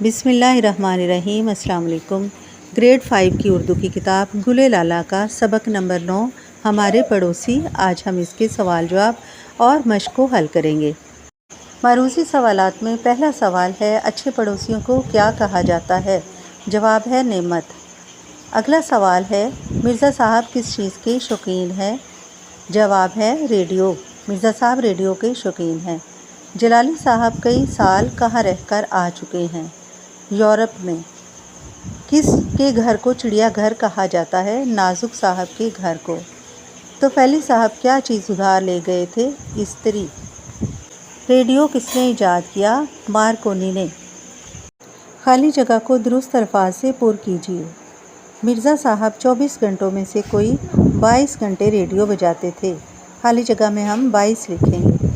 بسم اللہ الرحمن الرحیم۔ السلام علیکم۔ گریڈ 5 کی اردو کی کتاب گلے لالا کا سبق نمبر 9 ہمارے پڑوسی۔ آج ہم اس کے سوال جواب اور مشق کو حل کریں گے۔ معروضی سوالات میں پہلا سوال ہے اچھے پڑوسیوں کو کیا کہا جاتا ہے؟ جواب ہے نعمت۔ اگلا سوال ہے مرزا صاحب کس چیز کے شوقین ہیں؟ جواب ہے ریڈیو۔ مرزا صاحب ریڈیو کے شوقین ہیں۔ جلالی صاحب کئی سال کہاں رہ کر آ چکے ہیں؟ یورپ میں۔ کس کے گھر کو چڑیا گھر کہا جاتا ہے؟ نازک صاحب کے گھر کو۔ توفیلی صاحب کیا چیز ادھار لے گئے تھے؟ استری۔ ریڈیو کس نے ایجاد کیا؟ مارکونی نے۔ خالی جگہ کو درست الفاظ سے پر کیجیے۔ مرزا صاحب 24 گھنٹوں میں سے کوئی 22 گھنٹے ریڈیو بجاتے تھے۔ خالی جگہ میں ہم 22 لکھیں گے۔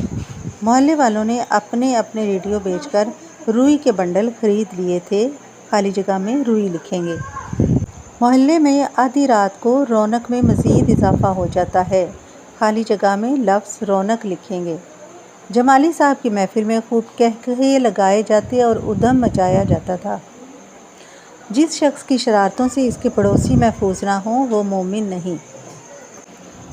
محلے والوں نے اپنے اپنے ریڈیو بیچ کر روئی کے بنڈل خرید لیے تھے۔ خالی جگہ میں روئی لکھیں گے۔ محلے میں آدھی رات کو رونق میں مزید اضافہ ہو جاتا ہے۔ خالی جگہ میں لفظ رونق لکھیں گے۔ جمالی صاحب کی محفل میں خوب قہقہے لگائے جاتے اور ادھم مچایا جاتا تھا۔ جس شخص کی شرارتوں سے اس کے پڑوسی محفوظ نہ ہوں وہ مومن نہیں۔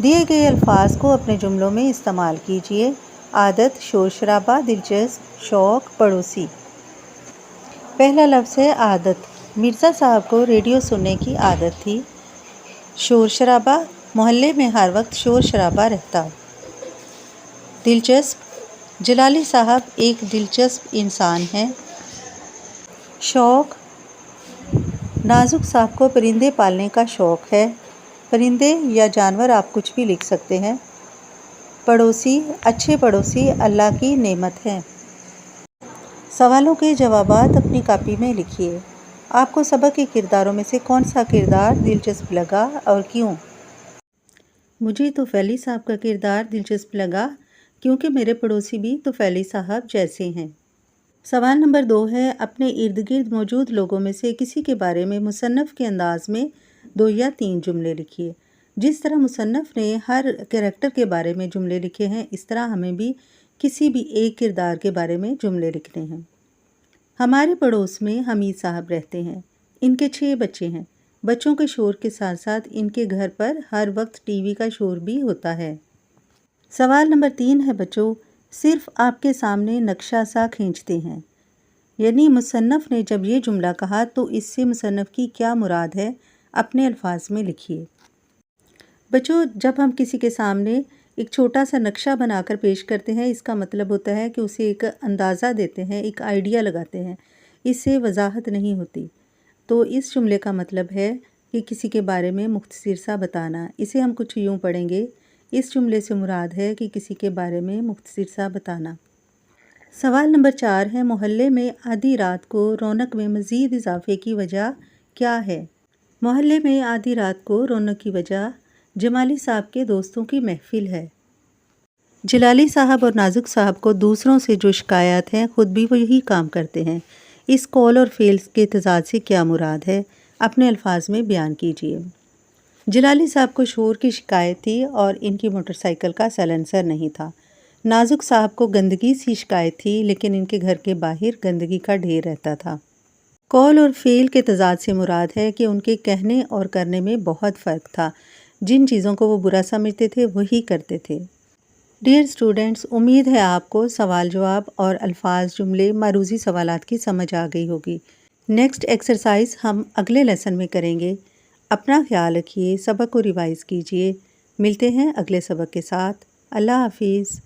دیے گئے الفاظ کو اپنے جملوں میں استعمال کیجیے۔ عادت، شور شرابہ، دلچسپ، شوق، پڑوسی۔ پہلا لفظ ہے عادت۔ مرزا صاحب کو ریڈیو سننے کی عادت تھی۔ شور شرابہ، محلے میں ہر وقت شور شرابہ رہتا۔ دلچسپ، جلالی صاحب ایک دلچسپ انسان ہیں۔ شوق، نازک صاحب کو پرندے پالنے کا شوق ہے۔ پرندے یا جانور آپ کچھ بھی لکھ سکتے ہیں۔ پڑوسی، اچھے پڑوسی اللہ کی نعمت ہیں۔ سوالوں کے جوابات اپنی کاپی میں لکھیے۔ آپ کو سبق کے کرداروں میں سے کون سا کردار دلچسپ لگا اور کیوں؟ مجھے توفیلی صاحب کا کردار دلچسپ لگا کیونکہ میرے پڑوسی بھی توفیلی صاحب جیسے ہیں۔ سوال نمبر 2 ہے اپنے ارد گرد موجود لوگوں میں سے کسی کے بارے میں مصنف کے انداز میں 2 یا 3 جملے لکھیے۔ جس طرح مصنف نے ہر کریکٹر کے بارے میں جملے لکھے ہیں اس طرح ہمیں بھی کسی بھی ایک کردار کے بارے میں جملے لکھنے ہیں۔ ہمارے پڑوس میں حمید صاحب رہتے ہیں۔ ان کے 6 بچے ہیں۔ بچوں کے شور کے ساتھ ساتھ ان کے گھر پر ہر وقت ٹی وی کا شور بھی ہوتا ہے۔ سوال نمبر 3 ہے بچوں صرف آپ کے سامنے نقشہ سا کھینچتے ہیں۔ یعنی مصنف نے جب یہ جملہ کہا تو اس سے مصنف کی کیا مراد ہے اپنے الفاظ میں لکھیے۔ بچوں جب ہم کسی کے سامنے ایک چھوٹا سا نقشہ بنا کر پیش کرتے ہیں اس کا مطلب ہوتا ہے کہ اسے ایک اندازہ دیتے ہیں، ایک آئیڈیا لگاتے ہیں، اس سے وضاحت نہیں ہوتی۔ تو اس جملے کا مطلب ہے کہ کسی کے بارے میں مختصر سا بتانا۔ اسے ہم کچھ یوں پڑھیں گے، اس جملے سے مراد ہے کہ کسی کے بارے میں مختصر سا بتانا۔ سوال نمبر 4 ہے محلے میں آدھی رات کو رونق میں مزید اضافے کی وجہ کیا ہے؟ محلے میں آدھی رات کو رونق کی وجہ جمالی صاحب کے دوستوں کی محفل ہے۔ جلالی صاحب اور نازک صاحب کو دوسروں سے جو شکایات ہیں خود بھی وہی کام کرتے ہیں۔ اس قول اور فعل کے تضاد سے کیا مراد ہے اپنے الفاظ میں بیان کیجیے۔ جلالی صاحب کو شور کی شکایت تھی اور ان کی موٹر سائیکل کا سائلنسر نہیں تھا۔ نازک صاحب کو گندگی سی شکایت تھی لیکن ان کے گھر کے باہر گندگی کا ڈھیر رہتا تھا۔ قول اور فعل کے تضاد سے مراد ہے کہ ان کے کہنے اور کرنے میں بہت فرق تھا۔ جن چیزوں کو وہ برا سمجھتے تھے وہی کرتے تھے۔ ڈیئر اسٹوڈنٹس، امید ہے آپ کو سوال جواب اور الفاظ جملے معروضی سوالات کی سمجھ آ گئی ہوگی۔ نیکسٹ ایکسرسائز ہم اگلے لیسن میں کریں گے۔ اپنا خیال رکھیے، سبق کو ریوائز کیجیے۔ ملتے ہیں اگلے سبق کے ساتھ۔ اللہ حافظ۔